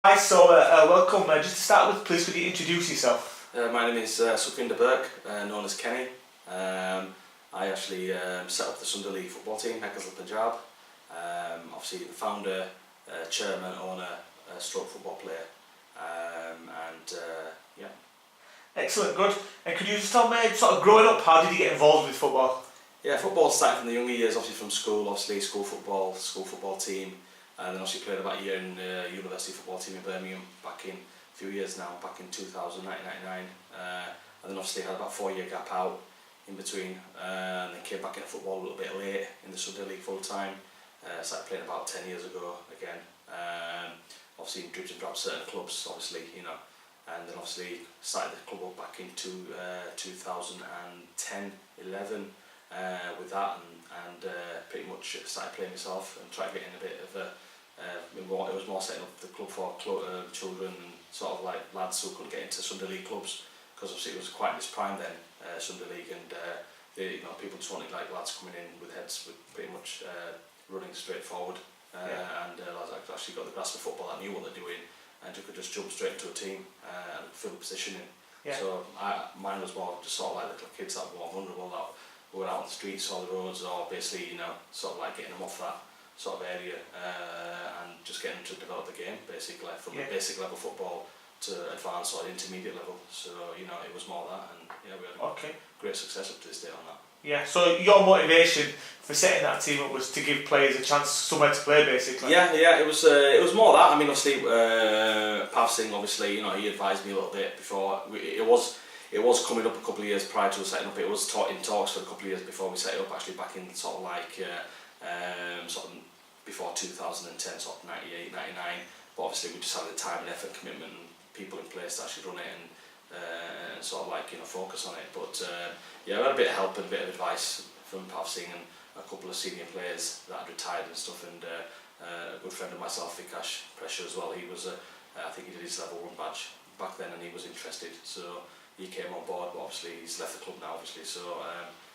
Hi, so welcome. Just to start with, please could you introduce yourself? My name is Birk, known as Kenny. I actually set up the Sunday League football team, Eccleshill, Punjab. Obviously the founder, chairman, owner, stroke football player. Yeah. Excellent, good. And could you just tell me, sort of growing up, how did you get involved with football? Yeah, football started from the younger years, obviously from school, school football team. And then obviously played about a year in the university football team in Birmingham back in a few years now, back in 2000, 1999. And then obviously had about a 4-year gap out in between, and then came back into football a little bit late in the Sunday League full time. Started playing about 10 years ago again. Obviously in dribs and drabs certain clubs, obviously, you know, and then obviously started the club up back in 2010, 11 with that, and pretty much started playing myself and tried getting a bit of a it was more setting up the club for children and sort of like lads who couldn't get into Sunday League clubs, because obviously it was quite in its prime then, Sunday League, and people just wanted like lads coming in with heads with pretty much running straight forward, and lads actually got the grasp of football, that knew what they're doing, and you could just jump straight into a team and fill the positioning. So mine was more just sort of like little kids that were more vulnerable, that were out on the streets or the roads, or basically, you know, sort of like getting them off that sort of area, and just getting them to develop the game basically from the basic level football to advanced or intermediate level. So, you know, it was more that, and we had great success up to this day on that. Yeah, so your motivation for setting that team up was to give players a chance somewhere to play basically? Yeah, it was more that. I mean, obviously, Pav Singh, obviously, you know, he advised me a little bit before. It was coming up a couple of years prior to us setting up. It was in talks for a couple of years before we set it up, actually back in sort of like sort of before 2010, sort of 98, 99. But obviously we just had the time and effort, commitment, and people in place to actually run it and sort of like, you know, focus on it. But we had a bit of help and a bit of advice from Pav Singh and a couple of senior players that had retired and stuff, and a good friend of myself, Vikash Pressure as well. He was I think he did his level 1 badge back then, and he was interested, so he came on board. But obviously he's left the club now, obviously, so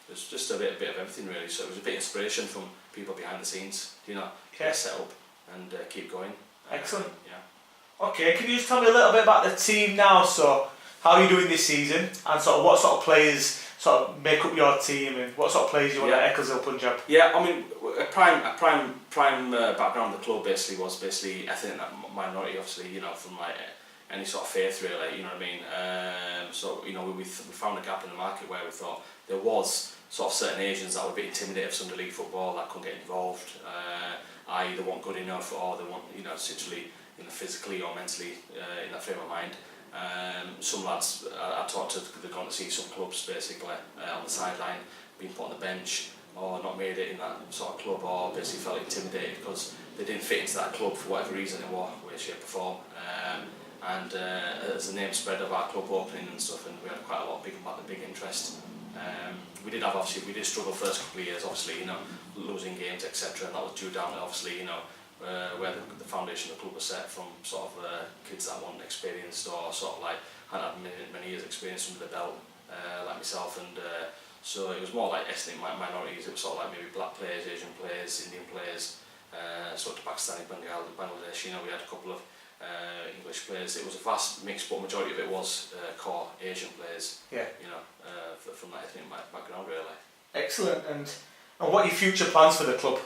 it was just a bit of everything really. So it was a bit of inspiration from people behind the scenes, you know, get set up and keep going. Excellent. Okay, can you just tell me a little bit about the team now? So how are you doing this season, and sort of what sort of players sort of make up your team, and what sort of players you want at Eccleshill, Punjab? Yeah, I mean, a prime background of the club basically was ethnic minority, obviously, you know, from like any sort of faith really, you know what I mean. So, you know, we found a gap in the market where we thought there was sort of certain Asians that would be intimidated of Sunday League football, that couldn't get involved, i.e. they weren't good enough, or they weren't, you know, essentially, you know, physically or mentally in that frame of mind. Some lads I talked to, they've gone to see some clubs basically on the sideline, been put on the bench, or not made it in that sort of club, or basically felt intimidated because they didn't fit into that club for whatever reason, in what way, shape or form. And as the name spread of our club opening and stuff, and we had quite a lot of big interest. We did struggle first couple of years, obviously, you know, losing games, etc., and that was due down to, obviously, you know, where the foundation of the club was set from sort of kids that weren't experienced, or sort of like hadn't had many years experience under the belt, like myself, and so it was more like ethnic minorities. It was sort of like maybe black players, Asian players, Indian players, sort of Pakistani, Bangladesh, you know, we had a couple of English players. It was a vast mix, but majority of it was core Asian players, you know, from that ethnic background really. Excellent. And what are your future plans for the club?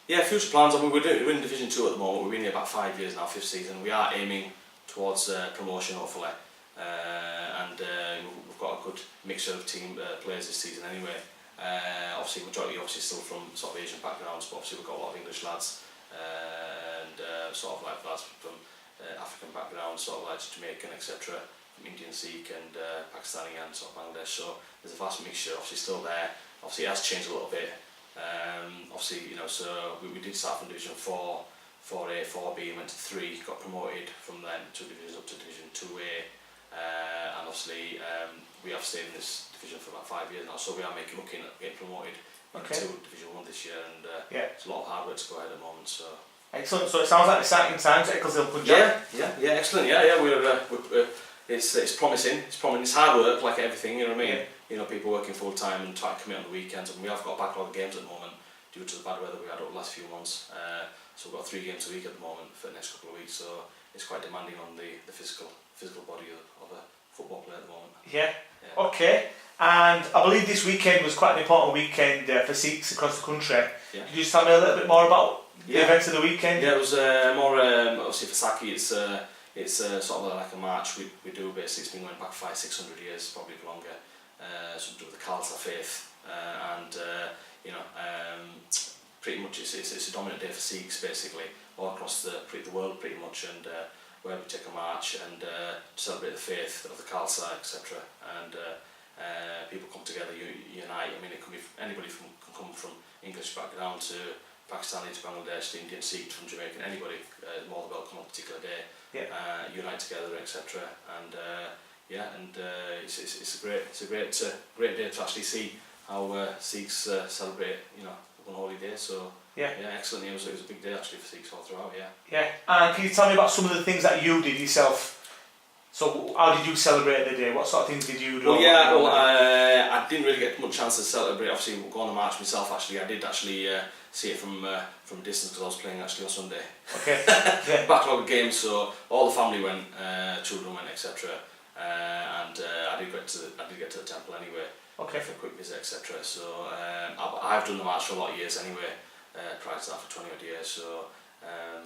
Yeah, future plans. I mean, we're in Division 2 at the moment. We've been here about 5 years now, 5th season. We are aiming towards promotion, hopefully, and we've got a good mixture of team players this season anyway. Obviously, majority still from sort of Asian backgrounds, but obviously we've got a lot of English lads, and sort of like lads from African backgrounds, sort of like Jamaican, etc., from Indian, Sikh, and Pakistani, and sort of Bangladesh. So there's a vast mixture, obviously still there. Obviously it has changed a little bit. Obviously, you know, so we did start from Division 4, 4A, 4B, and went to 3, got promoted from then 2 divisions up to Division 2A, and obviously we have stayed in this division for about 5 years now, so we are looking at getting promoted into Division 1 this year, and it's a lot of hard work to go ahead at the moment. So. Excellent. So it sounds like exciting times at Eccleshill, Punjab. Yeah, excellent. We're it's promising. It's hard work, like everything. You know what I mean? You know, people working full time and trying to commit on the weekends, and we have got a backlog of games at the moment due to the bad weather we had over the last few months. So we've got 3 games a week at the moment for the next couple of weeks. So it's quite demanding on the physical body of a football player at the moment. Yeah. Okay. And I believe this weekend was quite an important weekend for Sikhs across the country. Yeah. Could you just tell me a little bit more about the events of the weekend? Yeah, it was more obviously Vaisakhi. It's sort of like a march we do. Basically, it's been going back 500-600 years, probably longer. Something to do with the Khalsa faith, and pretty much it's a dominant day for Sikhs basically all across the world pretty much, and where we take a march and celebrate the faith of the Khalsa, etc. And people come together, unite. I mean, it could be anybody can come from English background to Pakistani to Bangladesh, to Indian, Sikh, from Jamaican, anybody more than welcome on a particular day. Unite together, etc. And it's a great day to actually see how Sikhs celebrate, one holy day. So excellent. It was a big day actually for Sikhs all throughout. Yeah. And can you tell me about some of the things that you did yourself? So how did you celebrate the day? What sort of things did you do? I didn't really get much chance to celebrate. Obviously, go on the march myself. Actually, I did actually see it from a distance because I was playing actually on Sunday. Okay. Backlog of games, so all the family went, children went, etc. And I did get to the temple anyway. Okay. For a quick visit, etc. So I've done the march for a lot of years anyway. Prior to that, for 20 odd years. So,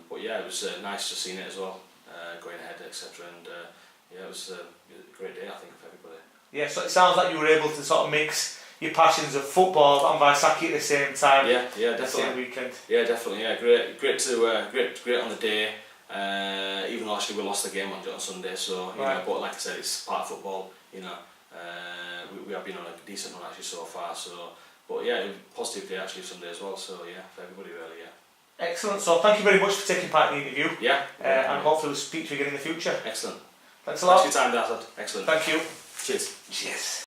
but yeah, it was nice to see it as well, going ahead, etc. And it was a great day, I think, for everybody. Yeah, so it sounds like you were able to sort of mix your passions of football and Vaisakhi at the same time. Yeah, definitely. The same weekend. Yeah, definitely. Yeah, great on the day. Even though actually we lost the game on Sunday, so but like I said, it's part of football. We have been on a decent run actually so far. So, but yeah, it was a positive day actually Sunday as well. So yeah, for everybody really. Yeah. Excellent. So thank you very much for taking part in the interview. Yeah. And hopefully we'll speak to you again in the future. Excellent. Thanks a lot. Thanks for your time, Bradford. Excellent. Thank you. Cheers. Cheers.